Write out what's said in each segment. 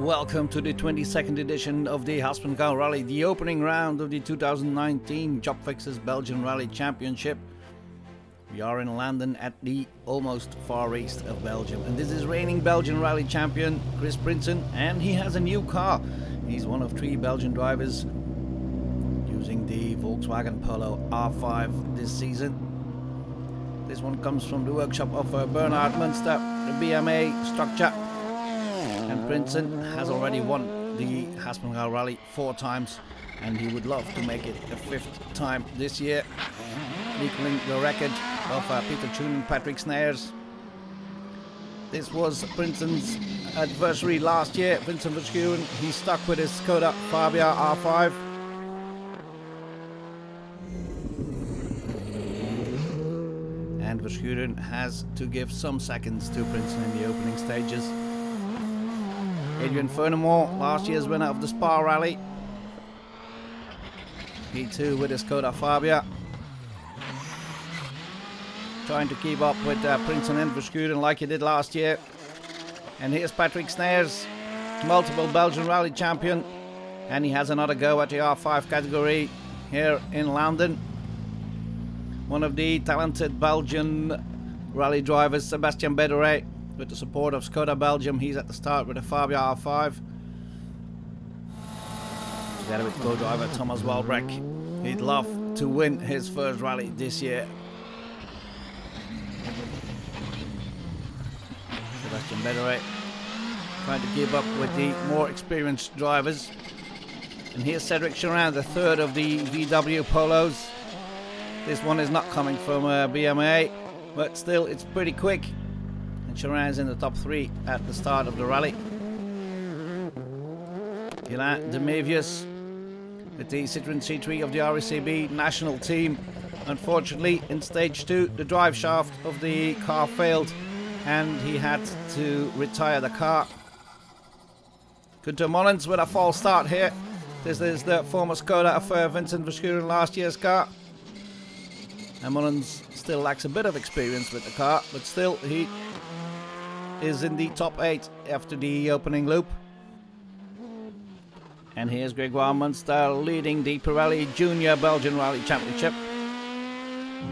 Welcome to the 22nd edition of the Haspengouw Rally, the opening round of the 2019 Jobfixers Belgian Rally Championship. We are in Landen at the almost far east of Belgium, and this is reigning Belgian Rally champion Chris Prinsen, and he has a new car. He's one of 3 Belgian drivers using the Volkswagen Polo R5 this season. This one comes from the workshop of Bernard Munster, the BMA structure. And Prinsen has already won the Haspengouw Rally 4 times, and he would love to make it a 5th time this year, equaling the record of Peter Tune and Patrick Snares. This was Prinsen's adversary last year, Vincent Verschuren. He stuck with his Skoda Fabia R5. And Verschuren has to give some seconds to Prinsen in the opening stages. Adrian Furnemore, last year's winner of the Spa Rally. He too with his Skoda Fabia. Trying to keep up with Prinsen and Verschuren like he did last year. And here's Patrick Snares, multiple Belgian Rally champion. And he has another go at the R5 category here in Landen. One of the talented Belgian rally drivers, Sebastian Bederet, with the support of Skoda Belgium. He's at the start with the Fabia R5. Together with co-driver Thomas Walbrecht. He'd love to win his first rally this year. Sebastian Bederet trying to keep up with the more experienced drivers. And here's Cedric Charin, the third of the VW Polos. This one is not coming from BMA, but still it's pretty quick. Charin is in the top 3 at the start of the rally. Guylain de Mévius with the Citroën C3 of the RACB national team. Unfortunately, in stage 2, the drive shaft of the car failed and he had to retire the car. Gunther Mullins with a false start here. This is the former Skoda of Vincent Verschuren last year's car. And Mullins still lacks a bit of experience with the car, but still he is in the top 8 after the opening loop. And here's Grégoire Munster leading the Pirelli Junior Belgian Rally Championship.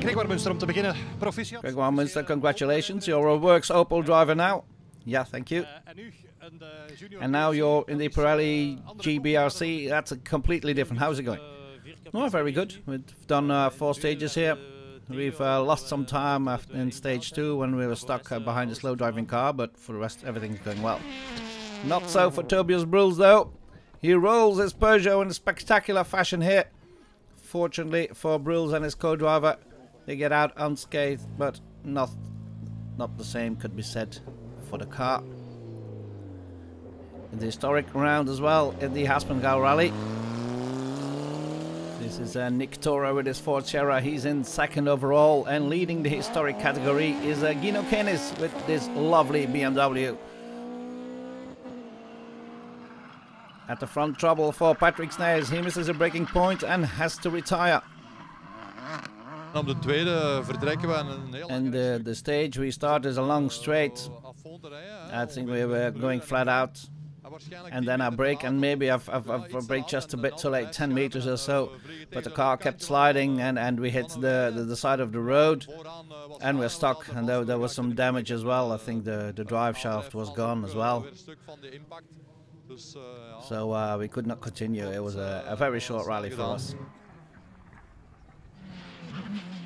Grégoire Munster, om te beginnen, proficiat. Grégoire Munster, congratulations. You're a Works Opel driver now. Yeah, thank you. And now you're in the Pirelli GBRC. That's a completely different. How's it going? No, very good. We've done 4 stages here. We've lost some time in stage 2 when we were stuck behind a slow driving car, but for the rest everything's going well. Not so for Tobias Bruls though. He rolls his Peugeot in a spectacular fashion here. Fortunately for Bruls and his co-driver, they get out unscathed, but not the same could be said for the car. In the historic round as well in the Haspengouw Rally. This is Nick Tora with his Ford Sierra. He's in 2nd overall, and leading the historic category is Gino Kenis with this lovely BMW. At the front, trouble for Patrick Snares. He misses a braking point and has to retire. Op de tweede vertrekken we een heel And the stage we start is a long straight. I think we were going flat out. And then I brake, and maybe I've braked just a bit too late, 10 meters or so. But the car kept sliding, and we hit the side of the road, and we're stuck. And there was some damage as well. I think the drive shaft was gone as well. So we could not continue. It was a very short rally for us.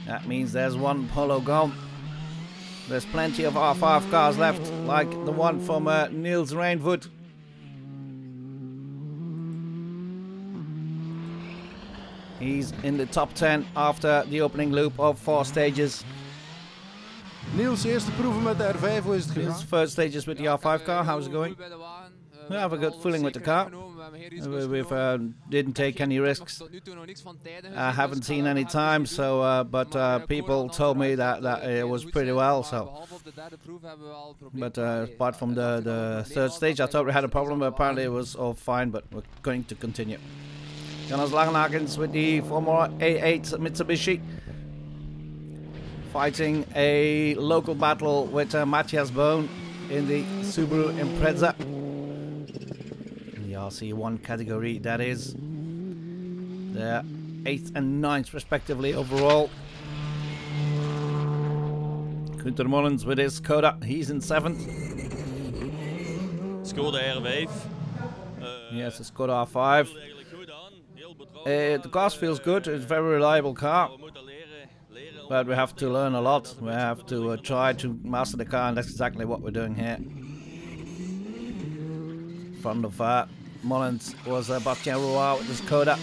That means there's 1 Polo gone. There's plenty of R5 cars left, like the one from Niels Rainwood. He's in the top 10 after the opening loop of 4 stages. Niels, eerste proeven met de R5, hoe is het gegaan? His first stages with the R5 car, how's it going? We have a good feeling with the car. We didn't take any risks. I haven't seen any time, so but people told me that it was pretty well. So, but apart from the 3rd stage, I thought we had a problem, but apparently it was all fine. But we're going to continue. Jonas Langenhagens with the former A8 Mitsubishi, fighting a local battle with Matthias Bohn in the Subaru Impreza. BRC1 category, that is. They're 8th and 9th respectively overall. Gunther Mullins with his Skoda, he's in 7th. Skoda R5. Yes, the Skoda R5. The car feels good, it's a very reliable car. But we have to learn a lot. We have to try to master the car, and that's exactly what we're doing here. In front of Mullins was Bastien Roy with his Skoda.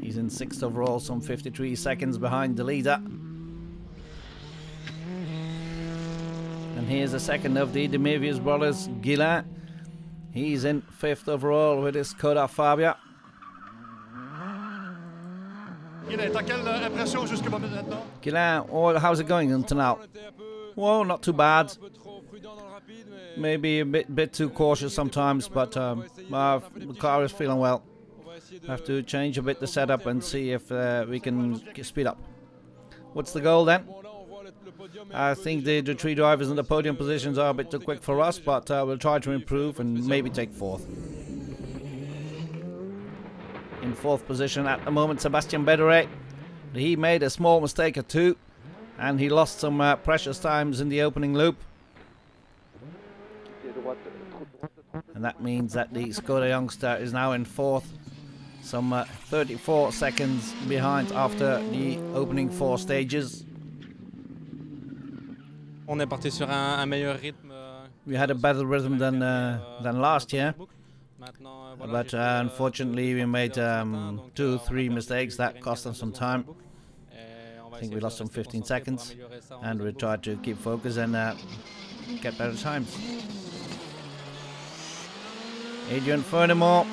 He's in 6th overall, some 53 seconds behind the leader. And here's the second of the Demevius brothers, Guillain. He's in 5th overall with his Skoda Fabia. Guillain, oh, how's it going until now? Well, not too bad. Maybe a bit too cautious sometimes, but the car is feeling well. Have to change a bit the setup and see if we can speed up. What's the goal then? I think the 3 drivers in the podium positions are a bit too quick for us, but we'll try to improve and maybe take 4th. In 4th position at the moment, Sébastien Béderet. He made a small mistake or two, and he lost some precious times in the opening loop. And that means that the Skoda youngster is now in 4th. Some 34 seconds behind after the opening 4 stages. We had a better rhythm than last year, but unfortunately we made 2-3 mistakes that cost us some time. I think we lost some 15 seconds, and we tried to keep focus and get better times. Adrian Furnemont,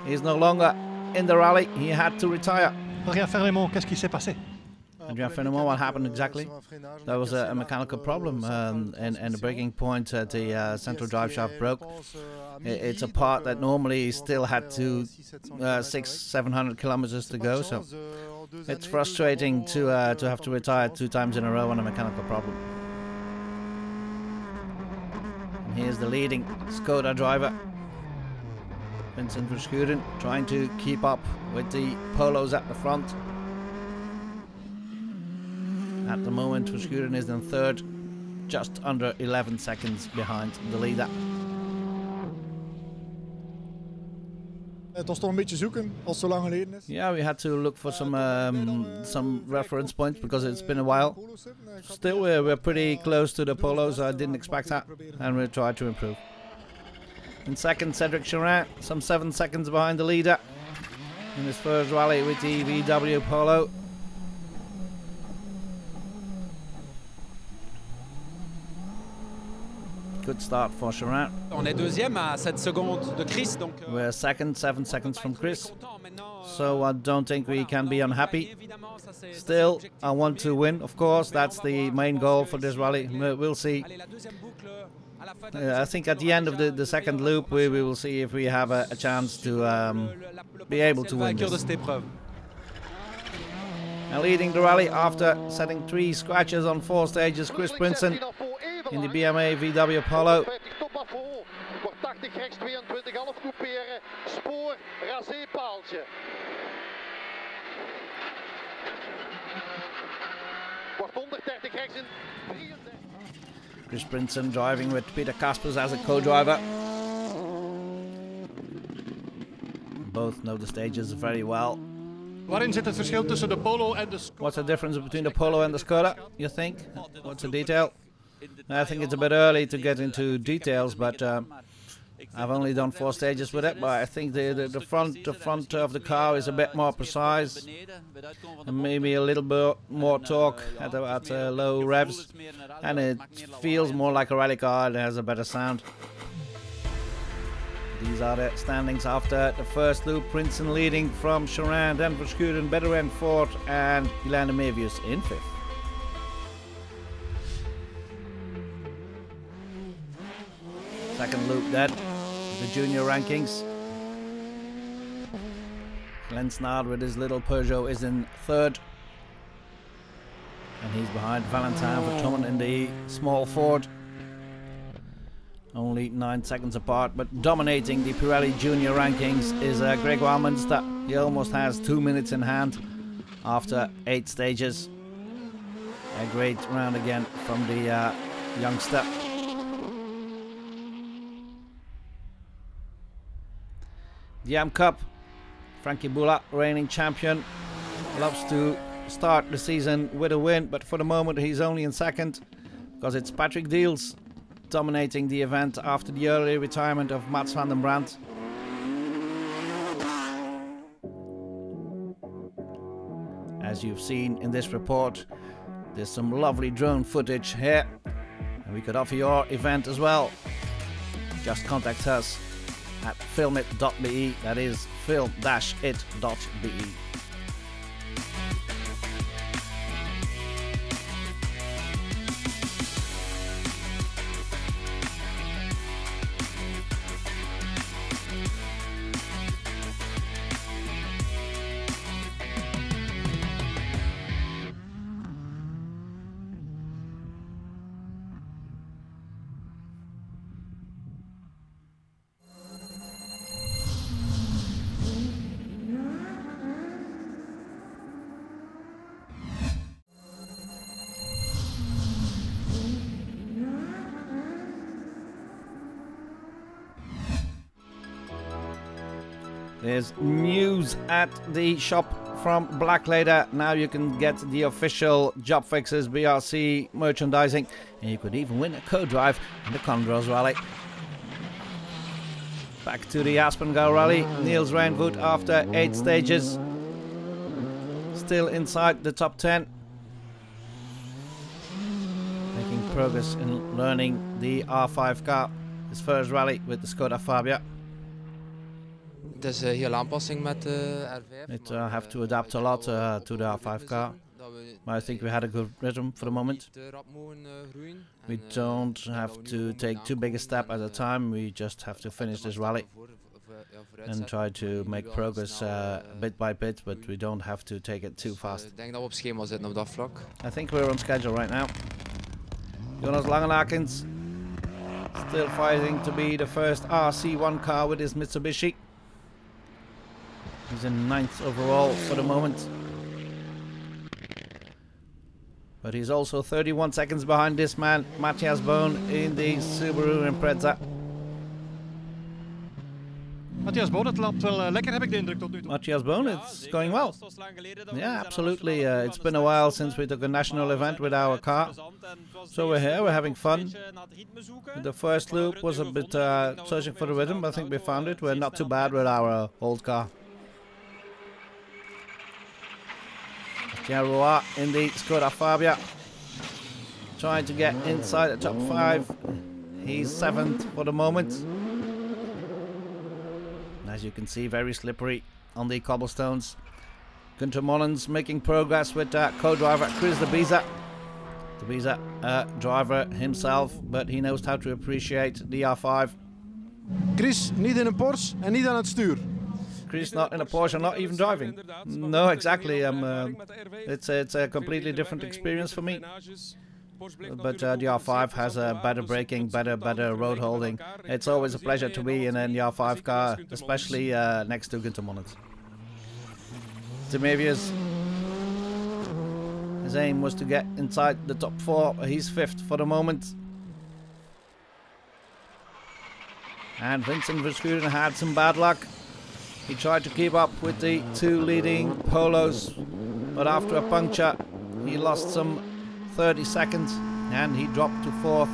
he's no longer in the rally, he had to retire. Adrien Furnemont, qu'est-ce qui s'est passé? Adrien Furnemont, what happened exactly? There was a mechanical problem, and the braking point at the central drive shaft broke. It's a part that normally still had to 600-700 kilometers to go, so it's frustrating to have to retire 2 times in a row on a mechanical problem. And here's the leading Skoda driver, Vincent Verschuren, trying to keep up with the Polos at the front. At the moment, Verschuren is in 3rd, just under 11 seconds behind the leader. Yeah, we had to look for some reference points because it's been a while. Still, we're pretty close to the Polos. I didn't expect that, and we'll try to improve. In 2nd, Cedric Chorin, some 7 seconds behind the leader in his first rally with the VW Polo. Good start for Chorin. On est deuxième à 7 secondes de Chris, donc we're 2nd, 7 seconds from Chris. So I don't think we can be unhappy. Still, I want to win, of course. That's the main goal for this rally. We'll see. I think at the end of the 2nd loop, we will see if we have a chance to be able to win this. And leading the rally after setting 3 scratches on 4 stages, Chris Prinsen in the BMA VW Polo. Chris Prinsen driving with Peter Kaspers as a co-driver. Both know the stages very well. Waarin zit het verschil tussen de Polo en de Skoda? What's the difference between the Polo and the Skoda, you think? What's the detail? I think it's a bit early to get into details, but I've only done 4 stages with it. But I think the front of the car is a bit more precise, and maybe a little bit more torque at low revs, and it feels more like a rally car. It has a better sound. These are the standings after the first loop. Prinsen leading from Chorin, then Verschuren, Béderet in 4th, and Guillain Demevius in 5th. Second loop then, the junior rankings. Glenn Snard with his little Peugeot is in 3rd. And he's behind Valentin Vertongen in the small Ford. Only 9 seconds apart, but dominating the Pirelli Junior rankings is Grégoire Munster. He almost has 2 minutes in hand after 8 stages. A great round again from the youngster. The AM Cup, Frankie Boula, reigning champion, loves to start the season with a win, but for the moment he's only in second because it's Patrick Deals dominating the event after the early retirement of Mats van den Brandt. As you've seen in this report, there's some lovely drone footage here, and we could offer your event as well. Just contact us at filmit.be, that is film-it.be. There's news at the shop from Blackleader. Now you can get the official Jobfixers BRC merchandising, and you could even win a co-drive in the Condros Rally. Back to the Haspengouw Rally. Niels Reinvoet after 8 stages, still inside the top 10. Making progress in learning the R5 car. His first rally with the Skoda Fabia. Het is heel aanpassing met de R5. It have to adapt a lot to the R5 car. But I think we had a good rhythm for the moment. We don't have to take too big a step at a time. We just have to finish this rally and try to make progress bit by bit, but we don't have to take it too fast. Ik denk dat we op schema zitten op dat vlak. I think we're on schedule right now. Jonas Langenakens still fighting to be the first RC1 car with his Mitsubishi. He's in 9th overall for the moment. But he's also 31 seconds behind this man, Matthias Boon, in the Subaru Impreza. Matthias Boon, het loopt wel lekker, heb ik de indruk tot nu toe. Matthias Boon, it's going well. Yeah, absolutely. It's been a while since we took a national event with our car. So we're here, we're having fun. The first loop was a bit searching for the rhythm, but I think we found it. We're not too bad with our old car. Roy in the Skoda Fabia, trying to get inside the top 5. He's 7th for the moment. As you can see, very slippery on the cobblestones. Gunther Mollens making progress with co-driver Chris de Biza. De Biza, driver himself, but he knows how to appreciate the R5. Chris, niet in een Porsche en niet aan het stuur. Chris not in a Porsche, not even driving. No, exactly. It's a completely different experience for me. But the R5 has a better braking, better road holding. It's always a pleasure to be in the R5 car, especially next to Gunther Mollens. Timivius, his aim was to get inside the top 4. He's 5th for the moment. And Vincent Verschuren had some bad luck. He tried to keep up with the 2 leading Polos, but after a puncture he lost some 30 seconds and he dropped to 4th.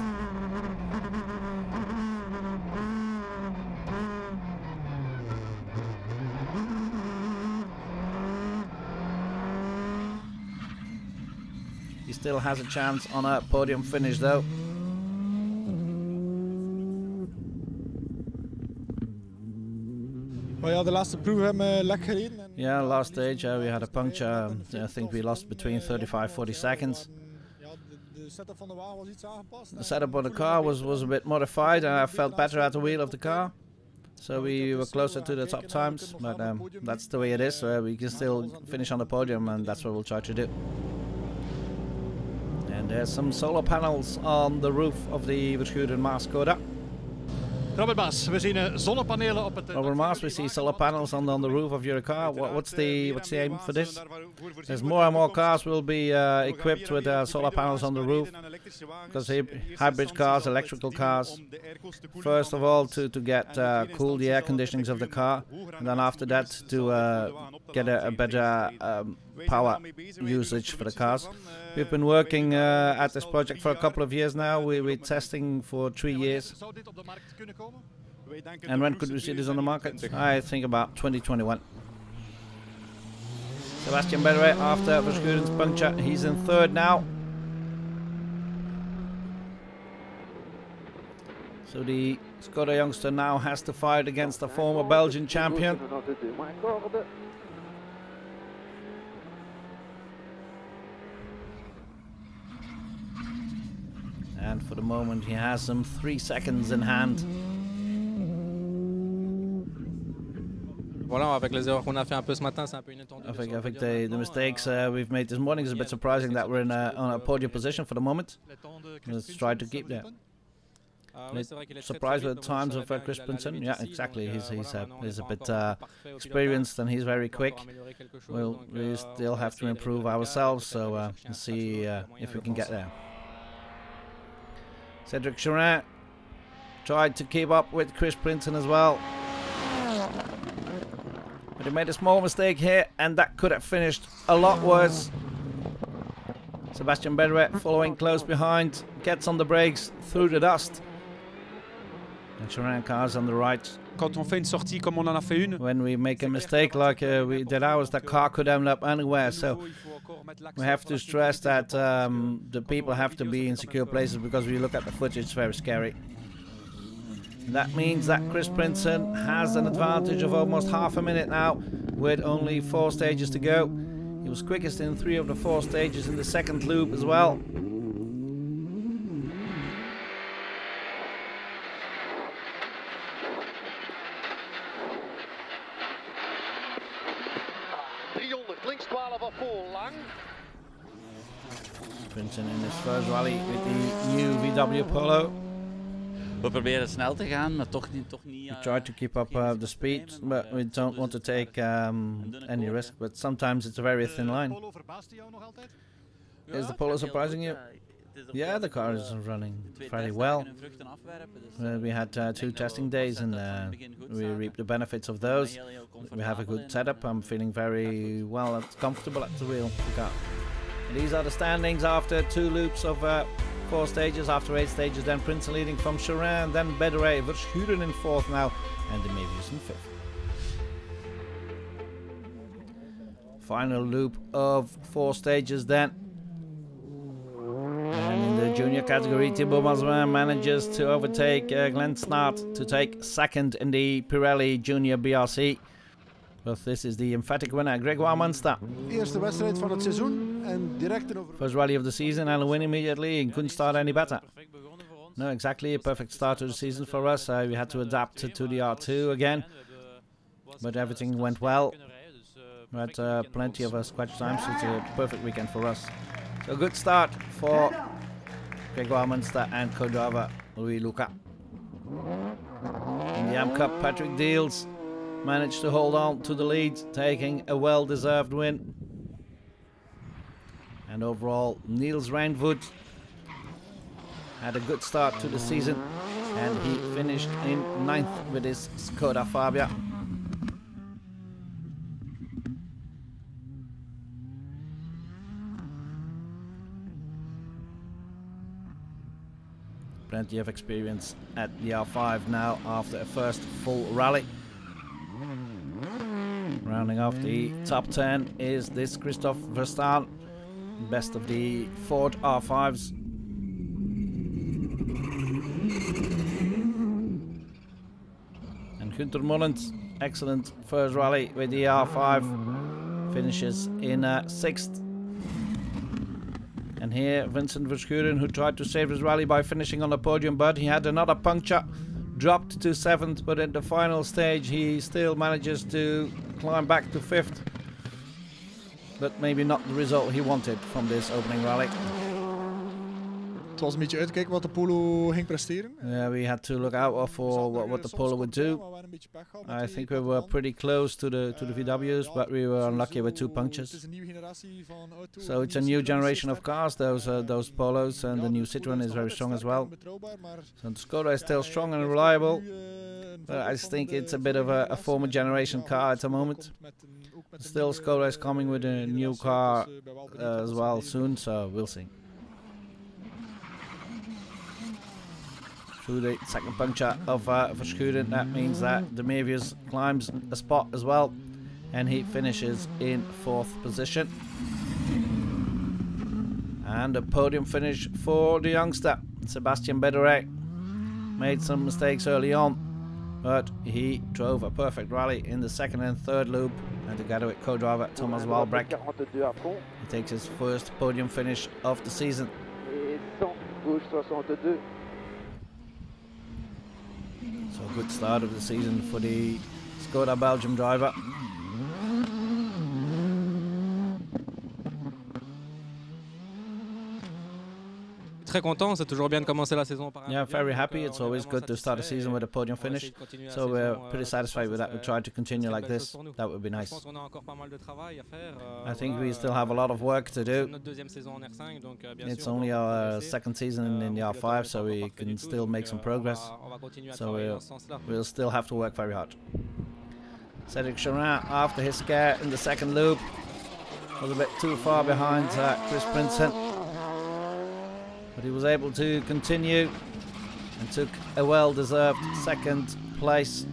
He still has a chance on a podium finish though. Ja, de laatste proef hebben we lek gereden. Yeah, last stage we had a puncture. I think we lost between 35-40 seconds. De setup van de wagen was iets aangepast. The setup of the car was a bit modified and I felt better at the wheel of the car. So we were closer to the top times, but that's the way it is. We can still finish on the podium and that's what we'll try to do. And there's some solar panels on the roof of the Verschuren Skoda. Robert Baas, we zien zonnepanelen op het... Robert Mars, we see solar panels on the roof of your car. What's the aim for this? There's more and more cars will be equipped with solar panels on the roof, because hybrid cars, electrical cars, first of all to get cool the air conditionings of the car, and then after that to get a better power usage for the cars. We've been working at this project for a couple of years now. We're testing for 3 years. And when could we see this on the market? I think about 2021. Sebastian Bedre after Verschuren's puncture. He's in third now. So the Skoda youngster now has to fight against the former Belgian champion. And for the moment he has some 3 seconds in hand. Voilà, avec les erreurs qu'on a fait un peu ce matin, c'est un peu inattendu. I think the mistakes we've made this morning is a bit surprising that we're on a podium position for the moment. Let's try to keep that. Surprised with the times of Chris Prinsen. Yeah, exactly. He's a bit experienced and he's very quick. We still have to improve ourselves, so let's see if we can get there. Cedric Chorin tried to keep up with Chris Prinsen as well. But he made a small mistake here, and that could have finished a lot worse. Sebastian Bedre following close behind, gets on the brakes through the dust. And Chorin cars on the right. Quand on fait une sortie comme on en a fait une, when we make a mistake like we did ours, the car could end up anywhere. So we have to stress that the people have to be in secure places, because when you look at the footage, it's very scary. And that means that Chris Prinsen has an advantage of almost half a minute now, with only 4 stages to go. He was quickest in 3 of the 4 stages in the second loop as well. Prinsen in his first rally with the new VW Polo. We proberen snel te gaan, maar toch niet. We try to keep up the speed, but we don't want to take any risk. But sometimes it's a very thin line. Is the Polo surprising you? Yeah, the car is running fairly well. We had 2 testing days, and we reaped the benefits of those. We have a good setup. I'm feeling very well and comfortable at the wheel. These are the standings after 2 loops of 4 stages, after 8 stages. Then Prinsen leading from Chorin, then Bedre, Verschuren in 4th now, and Demevius in 5th. Final loop of 4 stages then. And in the junior category, Thibaut Mazouin manages to overtake Glenn Snart to take 2nd in the Pirelli Junior BRC. But this is the emphatic winner, Grégoire Munster. Eerste wedstrijd van het seizoen en direct een over. First rally of the season and a win immediately, and couldn't start any better. No, exactly, a perfect start to the season for us. We had to adapt to the R2 again, but everything went well. We had plenty of scratch times, so it's a perfect weekend for us. So good start for Grégoire Munster and co-driver Louis Luca. In the AM Cup, Patrick Deals managed to hold on to the lead, taking a well-deserved win. And overall, Niels Reinvoet had a good start to the season, and he finished in 9th with his Skoda Fabia. Plenty of experience at the R5 now after a first full rally. Rounding off the top 10 is this Christophe Verstaan, best of the Ford R5s. And Gunther Mullens, excellent first rally with the R5, finishes in 6th. And here Vincent Verschuren, who tried to save his rally by finishing on the podium, but he had another puncture, dropped to 7th, but in the final stage he still manages to climb back to 5th. But maybe not the result he wanted from this opening rally. was een beetje uitkijken wat de polo ging presteren. Yeah, we had to look out for what the polo would do. I think we were pretty close to the VW's, but we were unlucky with 2 punctures. So it's a new generation of cars, those polos, and the new Citroen is very strong as well. So the Skoda is still strong and reliable, but I just think it's a bit of a former generation car at the moment. Still, Skoda is coming with a new car as well soon, so we'll see. Through the second puncture of Verschuren, that means that De Mevius climbs a spot as well, and he finishes in 4th position. And a podium finish for the youngster, Sebastian Bederet. Made some mistakes early on, but he drove a perfect rally in the 2nd and 3rd loop, and together with co-driver Thomas Walbrecht, he takes his first podium finish of the season. So a good start of the season for the Skoda Belgium driver. Très content, c'est toujours bien de commencer la saison par un Yeah, podium. very happy. It's always good to start a season with a podium finish. So we're pretty satisfied with that. We try to continue like this. That would be nice. I think we still have a lot of work to do. It's only our 2nd season in the R5, so we can still make some progress. So we'll still have to work very hard. Cedric Charin, after his scare in the 2nd loop, was a bit too far behind Chris Prinsen. But he was able to continue and took a well-deserved 2nd place.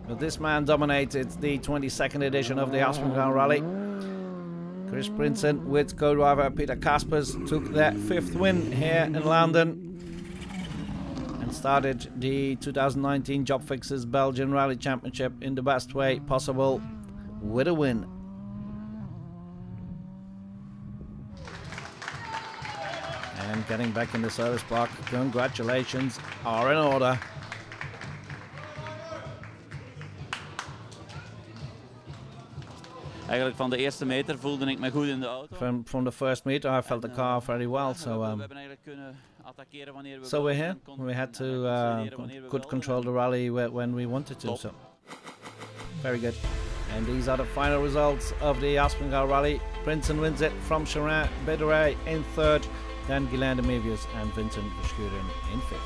But this man dominated the 22nd edition of the Haspengouw Rally. Chris Prinsen with co-driver Peter Kaspers took their 5th win here in London and started the 2019 Jobfixers Belgian Rally Championship in the best way possible, with a win. And getting back in the service block, congratulations are in order. Eigenlijk van de eerste meter voelde ik me goed in de auto. From the first meter I felt the car very well, so so we're here. We had to could control the rally when we wanted to, so very good. And these are the final results of the Haspengouw Rally. Prinsen wins it from Charin, Bederet in 3rd, then Guilain de Mevius and Vincent Verschuren in 5th.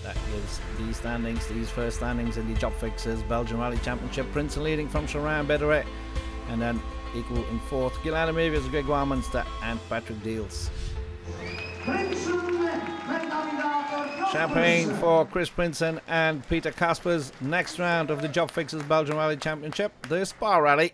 That gives these standings, these first standings in the Jobfixers Belgian Rally Championship. Prinsen leading from Charin, Bederet, and then equal in 4th, Guilain de Mevius, Grégoire Munster and Patrick Deals. Champagne for Chris Prinsen and Peter Kaspers. Next round of the Jobfixers Belgian Rally Championship, the Spa Rally.